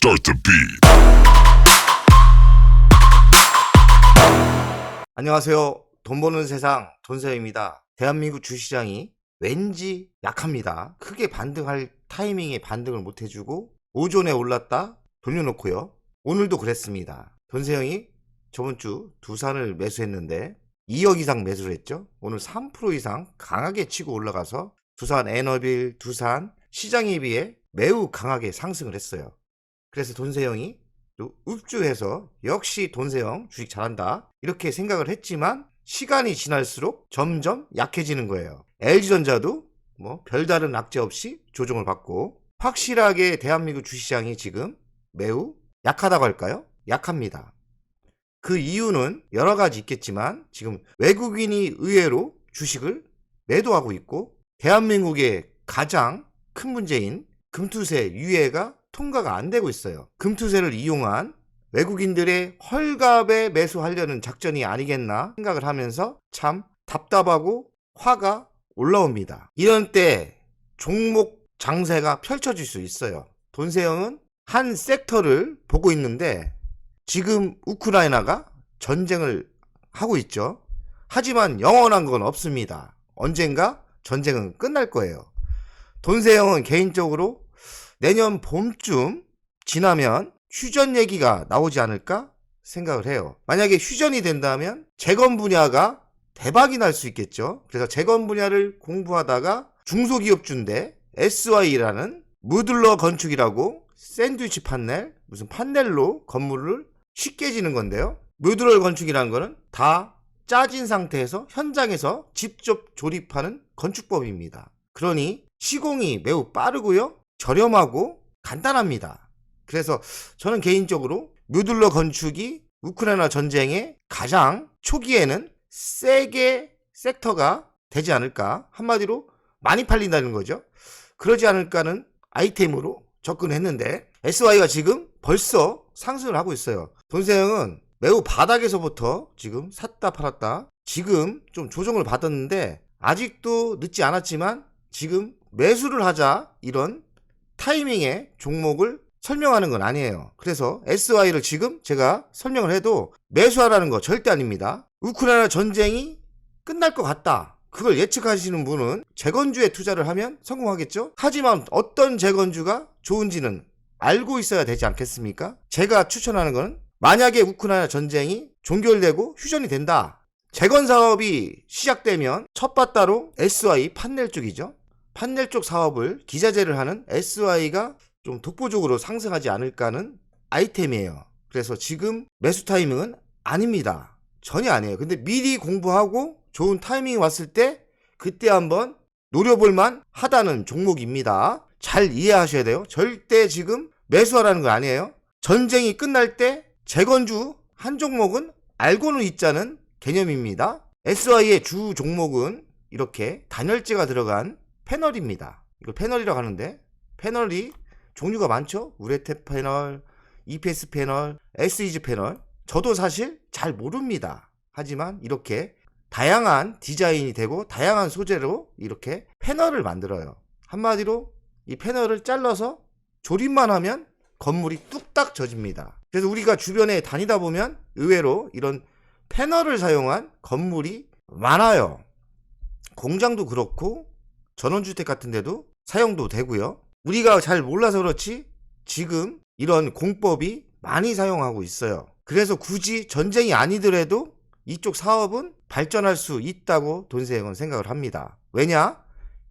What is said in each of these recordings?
Start the beat. 안녕하세요. 돈 버는 세상 돈세입니다. 대한민국 주시장이 왠지 약합니다. 크게 반등할 타이밍에 반등을 못 해주고 오전에 올랐다 돌려놓고요. 오늘도 그랬습니다. 돈세형이 저번주 두산을 매수했는데 2억 이상 매수를 했죠. 오늘 3% 이상 강하게 치고 올라가서 두산 에너빌, 두산 시장에 비해 매우 강하게 상승을 했어요. 그래서 돈세형이 또 읍주해서 역시 돈세형 주식 잘한다 이렇게 생각을 했지만 시간이 지날수록 점점 약해지는 거예요. LG전자도 뭐 별다른 악재 없이 조정을 받고 확실하게 대한민국 주시장이 지금 매우 약하다고 할까요? 약합니다. 그 이유는 여러 가지 있겠지만 지금 외국인이 의외로 주식을 매도하고 있고 대한민국의 가장 큰 문제인 금투세 유예가 통과가 안 되고 있어요. 금투세를 이용한 외국인들의 헐값에 매수하려는 작전이 아니겠나 생각을 하면서 참 답답하고 화가 올라옵니다. 이런 때 종목 장세가 펼쳐질 수 있어요. 돈세형은 한 섹터를 보고 있는데 지금 우크라이나가 전쟁을 하고 있죠. 하지만 영원한 건 없습니다. 언젠가 전쟁은 끝날 거예요. 돈세형은 개인적으로 내년 봄쯤 지나면 휴전 얘기가 나오지 않을까 생각을 해요. 만약에 휴전이 된다면 재건 분야가 대박이 날 수 있겠죠. 그래서 재건 분야를 공부하다가 중소기업주인데 SY라는 무들러 건축이라고 샌드위치 판넬, 무슨 판넬로 건물을 쉽게 지는 건데요. 무들러 건축이라는 거는 다 짜진 상태에서 현장에서 직접 조립하는 건축법입니다. 그러니 시공이 매우 빠르고요. 저렴하고 간단합니다. 그래서 저는 개인적으로 뮤들러 건축이 우크라이나 전쟁의 가장 초기에는 세게 섹터가 되지 않을까. 한마디로 많이 팔린다는 거죠. 그러지 않을까는 아이템으로 접근했는데 SY가 지금 벌써 상승을 하고 있어요. 돈세형은 매우 바닥에서부터 지금 샀다 팔았다 지금 좀 조정을 받았는데 아직도 늦지 않았지만 지금 매수를 하자 이런 타이밍에 종목을 설명하는 건 아니에요. 그래서 SY를 지금 제가 설명을 해도 매수하라는 거 절대 아닙니다. 우크라이나 전쟁이 끝날 것 같다. 그걸 예측하시는 분은 재건주에 투자를 하면 성공하겠죠? 하지만 어떤 재건주가 좋은지는 알고 있어야 되지 않겠습니까? 제가 추천하는 건 만약에 우크라이나 전쟁이 종결되고 휴전이 된다. 재건 사업이 시작되면 첫 바따로 SY 판넬 쪽이죠. 판넬 쪽 사업을 기자재를 하는 SY가 좀 독보적으로 상승하지 않을까는 아이템이에요. 그래서 지금 매수 타이밍은 아닙니다. 전혀 아니에요. 근데 미리 공부하고 좋은 타이밍이 왔을 때 그때 한번 노려볼만 하다는 종목입니다. 잘 이해하셔야 돼요. 절대 지금 매수하라는 거 아니에요. 전쟁이 끝날 때 재건주 한 종목은 알고는 있자는 개념입니다. SY의 주 종목은 이렇게 단열재가 들어간 패널입니다. 이걸 패널이라고 하는데 패널이 종류가 많죠. 우레테 패널, EPS 패널, SEG 패널. 저도 사실 잘 모릅니다. 하지만 이렇게 다양한 디자인이 되고 다양한 소재로 이렇게 패널을 만들어요. 한마디로 이 패널을 잘라서 조립만 하면 건물이 뚝딱 져집니다. 그래서 우리가 주변에 다니다 보면 의외로 이런 패널을 사용한 건물이 많아요. 공장도 그렇고 전원주택 같은 데도 사용도 되고요. 우리가 잘 몰라서 그렇지 지금 이런 공법이 많이 사용하고 있어요. 그래서 굳이 전쟁이 아니더라도 이쪽 사업은 발전할 수 있다고 돈세형은 생각을 합니다. 왜냐?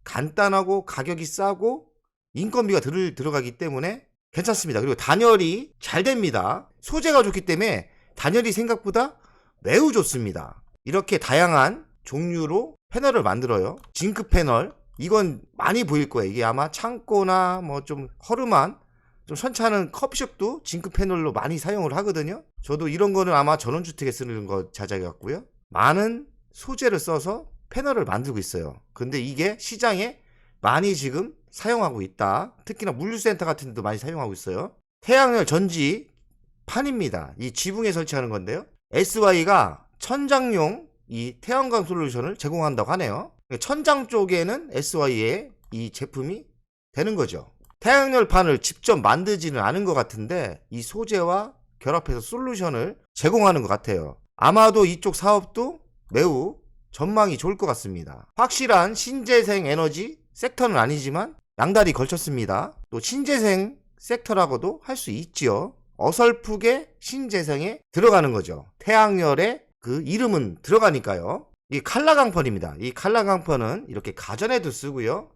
간단하고 가격이 싸고 인건비가 들어가기 때문에 괜찮습니다. 그리고 단열이 잘 됩니다. 소재가 좋기 때문에 단열이 생각보다 매우 좋습니다. 이렇게 다양한 종류로 패널을 만들어요. 징크 패널 이건 많이 보일 거예요. 이게 아마 창고나 뭐 좀 허름한 좀 선차는 커피숍도 징크 패널로 많이 사용을 하거든요. 저도 이런 거는 아마 전원주택에 쓰는 거 자작이 같고요. 많은 소재를 써서 패널을 만들고 있어요. 근데 이게 시장에 많이 지금 사용하고 있다. 특히나 물류센터 같은 데도 많이 사용하고 있어요. 태양열 전지 판입니다. 이 지붕에 설치하는 건데요. SY가 천장용 이 태양광 솔루션을 제공한다고 하네요. 천장 쪽에는 SY의 이 제품이 되는 거죠. 태양열판을 직접 만들지는 않은 것 같은데 이 소재와 결합해서 솔루션을 제공하는 것 같아요. 아마도 이쪽 사업도 매우 전망이 좋을 것 같습니다. 확실한 신재생 에너지 섹터는 아니지만 양다리 걸쳤습니다. 또 신재생 섹터라고도 할 수 있지요. 어설프게 신재생에 들어가는 거죠. 태양열에 그 이름은 들어가니까요. 이 칼라강펀입니다. 이 칼라강펀은 이렇게 가전에도 쓰고요.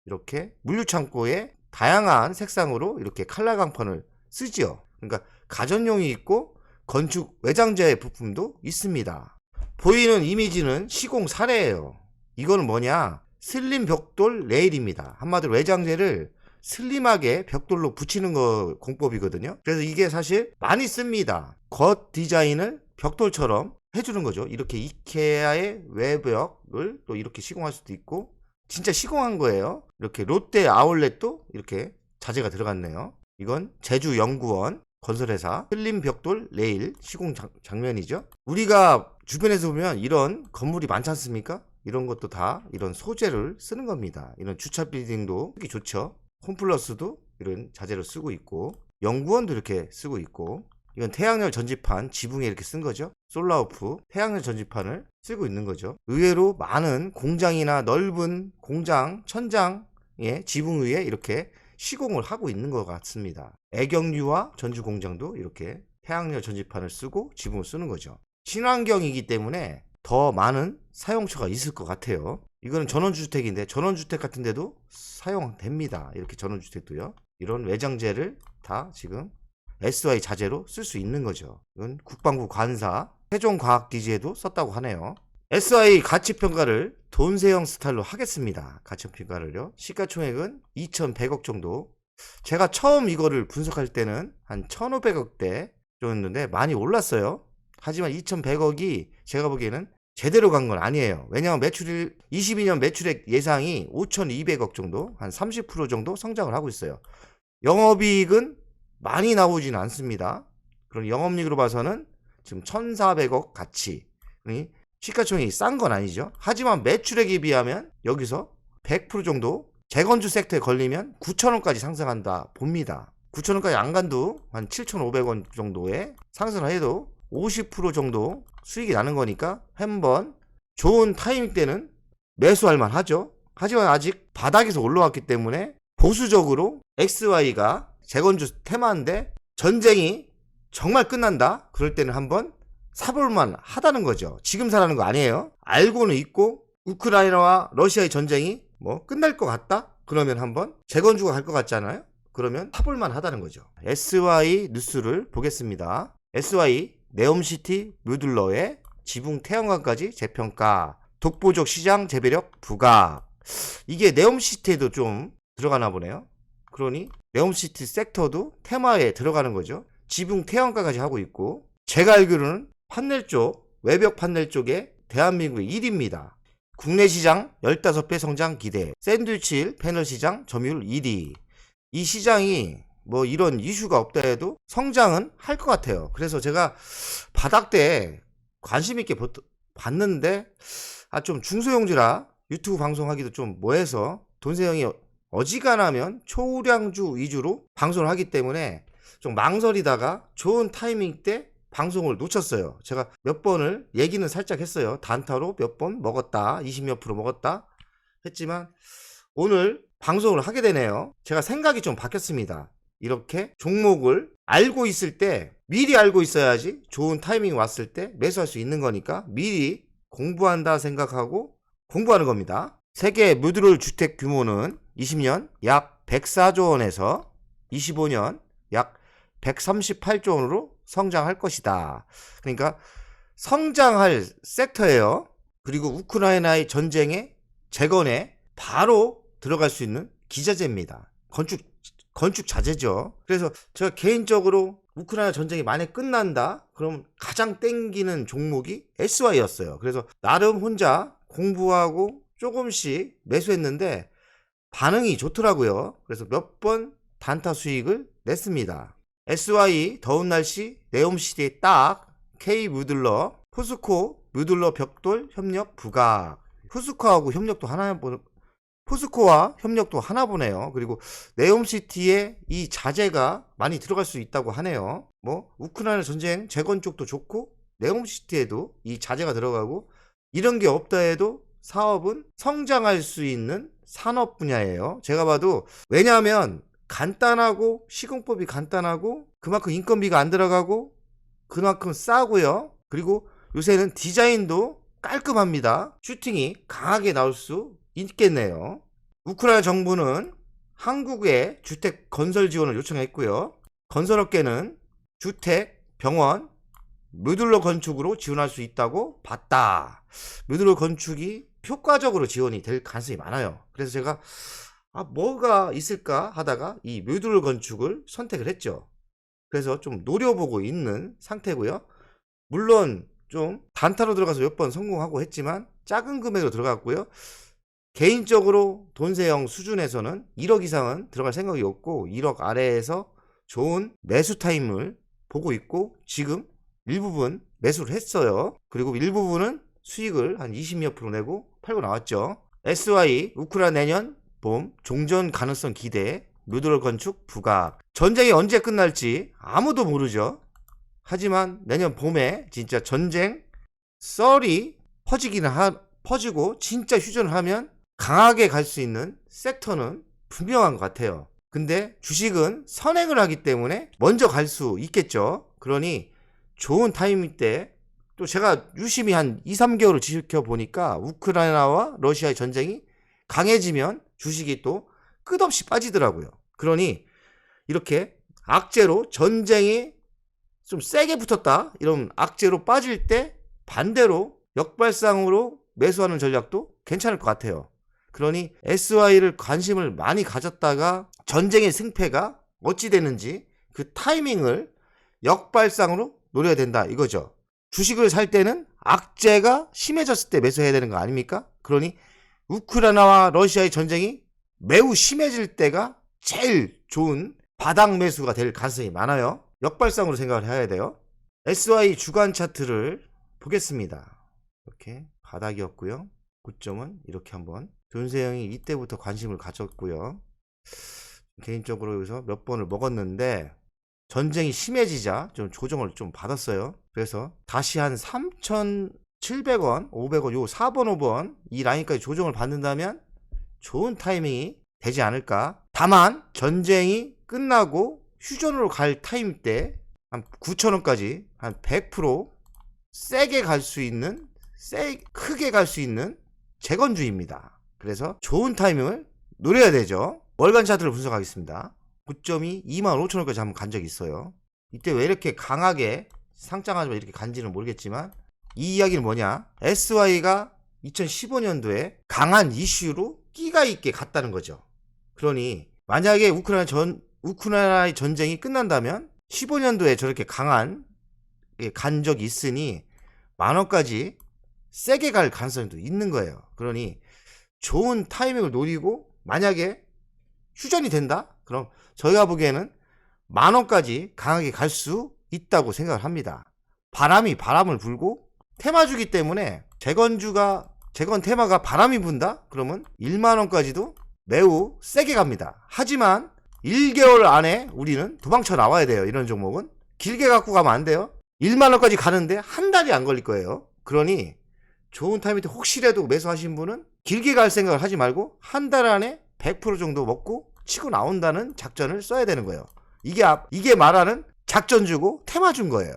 이렇게 물류창고에 다양한 색상으로 이렇게 칼라강펀을 쓰지요. 그러니까 가전용이 있고 건축 외장재 부품도 있습니다. 보이는 이미지는 시공 사례예요. 이거는 뭐냐? 슬림 벽돌 레일입니다. 한마디로 외장재를 슬림하게 벽돌로 붙이는 거 공법이거든요. 그래서 이게 사실 많이 씁니다. 겉 디자인을 벽돌처럼 해주는 거죠. 이렇게 이케아의 외벽을 또 이렇게 시공할 수도 있고, 진짜 시공한 거예요. 이렇게 롯데 아울렛도 이렇게 자재가 들어갔네요. 이건 제주연구원 건설회사 슬림 벽돌 레일 시공 장면이죠. 우리가 주변에서 보면 이런 건물이 많지 않습니까? 이런 것도 다 이런 소재를 쓰는 겁니다. 이런 주차 빌딩도 쓰기 좋죠. 홈플러스도 이런 자재를 쓰고 있고, 연구원도 이렇게 쓰고 있고, 이건 태양열 전지판 지붕에 이렇게 쓴 거죠. 솔라우프 태양열 전지판을 쓰고 있는 거죠. 의외로 많은 공장이나 넓은 공장 천장의 지붕 위에 이렇게 시공을 하고 있는 것 같습니다. 애경유와 전주공장도 이렇게 태양열 전지판을 쓰고 지붕을 쓰는 거죠. 친환경이기 때문에 더 많은 사용처가 있을 것 같아요. 이거는 전원주택인데 전원주택 같은 데도 사용됩니다. 이렇게 전원주택도요. 이런 외장재를 다 지금 SY 자재로 쓸 수 있는 거죠. 이건 국방부 관사 세종과학기지에도 썼다고 하네요. SY 가치평가를 돈세형 스타일로 하겠습니다. 가치평가를요. 시가총액은 2,100억 정도. 제가 처음 이거를 분석할 때는 한 1,500억대 였는데 많이 올랐어요. 하지만 2,100억이 제가 보기에는 제대로 간 건 아니에요. 왜냐하면 22년 매출액 예상이 5,200억 정도, 한 30% 정도 성장을 하고 있어요. 영업이익은 많이 나오지는 않습니다. 그럼 영업이익으로 봐서는 지금 1,400억 가치. 시가총액이 싼 건 아니죠. 하지만 매출액에 비하면 여기서 100% 정도 재건축 섹터에 걸리면 9,000원까지 상승한다 봅니다. 9,000원까지 안 간도 한 7,500원 정도의 상승을 해도 50% 정도 수익이 나는 거니까 한번 좋은 타이밍 때는 매수할 만하죠. 하지만 아직 바닥에서 올라왔기 때문에 보수적으로 XY가 재건축 테마인데 전쟁이 정말 끝난다? 그럴 때는 한번 사볼만 하다는 거죠. 지금 사라는 거 아니에요. 알고는 있고 우크라이나와 러시아의 전쟁이 뭐 끝날 것 같다? 그러면 한번 재건축을 할 것 같잖아요. 그러면 사볼만 하다는 거죠. SY 뉴스를 보겠습니다. SY 네옴시티 뮤들러의 지붕 태양광까지 재평가, 독보적 시장 재배력 부각. 이게 네옴시티에도 좀 들어가나 보네요. 그러니 네옴시티 섹터도 테마에 들어가는 거죠. 지붕 태양광까지 하고 있고, 제가 알기로는 판넬 쪽, 외벽 판넬 쪽에 대한민국의 1위입니다. 국내 시장 15배 성장 기대, 샌드위치 패널 시장 점유율 1위. 이 시장이 뭐 이런 이슈가 없다 해도 성장은 할 것 같아요. 그래서 제가 바닥 때 관심 있게 봤는데 좀 중소형주라 유튜브 방송하기도 좀 뭐해서 돈세형이 어지간하면 초우량주 위주로 방송을 하기 때문에 좀 망설이다가 좋은 타이밍 때 방송을 놓쳤어요. 제가 몇 번을 얘기는 살짝 했어요. 단타로 몇 번 먹었다, 20몇 프로 먹었다 했지만 오늘 방송을 하게 되네요. 제가 생각이 좀 바뀌었습니다. 이렇게 종목을 알고 있을 때 미리 알고 있어야지 좋은 타이밍이 왔을 때 매수할 수 있는 거니까 미리 공부한다 생각하고 공부하는 겁니다. 세계 뮤드롤 주택 규모는 20년 약 104조 원에서 25년 약 138조 원으로 성장할 것이다. 그러니까 성장할 섹터예요. 그리고 우크라이나의 전쟁에 재건에 바로 들어갈 수 있는 기자재입니다. 건축 자재죠. 그래서 제가 개인적으로 우크라이나 전쟁이 만약 끝난다 그럼 가장 땡기는 종목이 SY였어요. 그래서 나름 혼자 공부하고 조금씩 매수했는데 반응이 좋더라고요. 그래서 몇 번 단타 수익을 냈습니다. SY 더운 날씨 네옴시티에 딱 K 뮤들러 포스코 뮤들러 벽돌 협력 부각. 포스코하고 협력도 하나 포스코와 협력도 하나 보네요. 그리고 네옴시티에 이 자재가 많이 들어갈 수 있다고 하네요. 뭐 우크라이나 전쟁 재건 쪽도 좋고 네옴시티에도 이 자재가 들어가고 이런 게 없다 해도 사업은 성장할 수 있는 산업 분야예요. 제가 봐도 왜냐하면 간단하고 시공법이 간단하고 그만큼 인건비가 안 들어가고 그만큼 싸고요. 그리고 요새는 디자인도 깔끔합니다. 슈팅이 강하게 나올 수 있겠네요. 우크라이나 정부는 한국에 주택 건설 지원을 요청했고요. 건설업계는 주택, 병원, 모듈러 건축으로 지원할 수 있다고 봤다. 모듈러 건축이 효과적으로 지원이 될 가능성이 많아요. 그래서 제가 뭐가 있을까 하다가 이 모듈러 건축을 선택을 했죠. 그래서 좀 노려보고 있는 상태고요. 물론 좀 단타로 들어가서 몇 번 성공하고 했지만 작은 금액으로 들어갔고요. 개인적으로 돈세영 수준에서는 1억 이상은 들어갈 생각이 없고 1억 아래에서 좋은 매수 타임을 보고 있고 지금 일부분 매수를 했어요. 그리고 일부분은 수익을 한 20몇 프로 내고 팔고 나왔죠. SY 우크라이나 내년 봄 종전 가능성 기대 모듈러 건축 부각. 전쟁이 언제 끝날지 아무도 모르죠. 하지만 내년 봄에 진짜 전쟁 썰이 퍼지고 진짜 휴전을 하면 강하게 갈 수 있는 섹터는 분명한 것 같아요. 근데 주식은 선행을 하기 때문에 먼저 갈 수 있겠죠. 그러니 좋은 타이밍 때 또 제가 유심히 한 2, 3개월을 지켜보니까 우크라이나와 러시아의 전쟁이 강해지면 주식이 또 끝없이 빠지더라고요. 그러니 이렇게 악재로 전쟁이 좀 세게 붙었다 이런 악재로 빠질 때 반대로 역발상으로 매수하는 전략도 괜찮을 것 같아요. 그러니 SY를 관심을 많이 가졌다가 전쟁의 승패가 어찌 되는지 그 타이밍을 역발상으로 노려야 된다 이거죠. 주식을 살 때는 악재가 심해졌을 때 매수해야 되는 거 아닙니까? 그러니 우크라이나와 러시아의 전쟁이 매우 심해질 때가 제일 좋은 바닥 매수가 될 가능성이 많아요. 역발상으로 생각을 해야 돼요. SY 주간 차트를 보겠습니다. 이렇게 바닥이었고요. 고점은 이렇게 한번 돈세영이 이때부터 관심을 가졌고요. 개인적으로 여기서 몇 번을 먹었는데 전쟁이 심해지자 좀 조정을 좀 받았어요. 그래서 다시 한 3,700원, 500원, 요 4번, 5번 이 라인까지 조정을 받는다면 좋은 타이밍이 되지 않을까. 다만 전쟁이 끝나고 휴전으로 갈 타임 때 한 9,000원까지 한 100% 세게 갈 수 있는 크게 갈 수 있는 재건주입니다. 그래서 좋은 타이밍을 노려야 되죠. 월간 차트를 분석하겠습니다. 고점이 25,000원까지 한번 간 적이 있어요. 이때 왜 이렇게 강하게 상장하지만 이렇게 간지는 모르겠지만 이 이야기는 뭐냐, SY가 2015년도에 강한 이슈로 끼가 있게 갔다는 거죠. 그러니 만약에 우크라이나의 전쟁이 끝난다면 15년도에 저렇게 간 적이 있으니 10,000원까지 세게 갈 가능성도 있는 거예요. 그러니 좋은 타이밍을 노리고 만약에 휴전이 된다? 그럼 저희가 보기에는 10,000원까지 강하게 갈 수 있다고 생각을 합니다. 바람을 불고 테마주기 때문에 재건 테마가 바람이 분다? 그러면 10,000원까지도 매우 세게 갑니다. 하지만 1개월 안에 우리는 도망쳐 나와야 돼요. 이런 종목은 길게 갖고 가면 안 돼요. 10,000원까지 가는데 한 달이 안 걸릴 거예요. 그러니 좋은 타이밍 때 혹시라도 매수하신 분은 길게 갈 생각을 하지 말고 한 달 안에 100% 정도 먹고 치고 나온다는 작전을 써야 되는 거예요. 이게 말하는 작전주고 테마주인 거예요.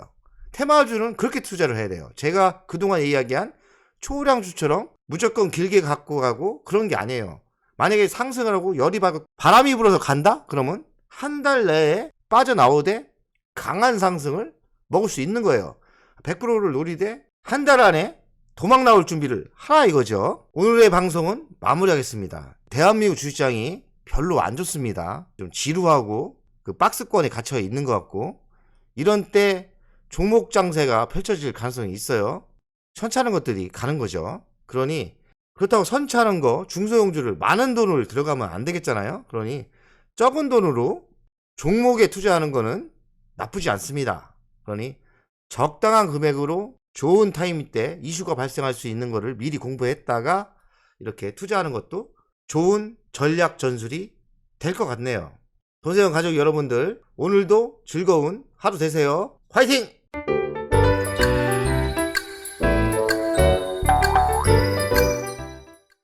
테마주는 그렇게 투자를 해야 돼요. 제가 그동안 이야기한 초량주처럼 무조건 길게 갖고 가고 그런 게 아니에요. 만약에 상승을 하고 바람이 불어서 간다? 그러면 한 달 내에 빠져나오되 강한 상승을 먹을 수 있는 거예요. 100%를 노리되 한 달 안에 도망 나올 준비를 하라 이거죠. 오늘의 방송은 마무리하겠습니다. 대한민국 주식시장이 별로 안 좋습니다. 좀 지루하고 그 박스권에 갇혀 있는 것 같고 이런 때 종목 장세가 펼쳐질 가능성이 있어요. 선차는 것들이 가는 거죠. 그러니 그렇다고 선차는 거 중소형주를 많은 돈을 들어가면 안 되겠잖아요. 그러니 적은 돈으로 종목에 투자하는 거는 나쁘지 않습니다. 그러니 적당한 금액으로 좋은 타이밍 때 이슈가 발생할 수 있는 거를 미리 공부했다가 이렇게 투자하는 것도 좋은 전략 전술이 될 것 같네요. 돈세형 가족 여러분들, 오늘도 즐거운 하루 되세요. 화이팅!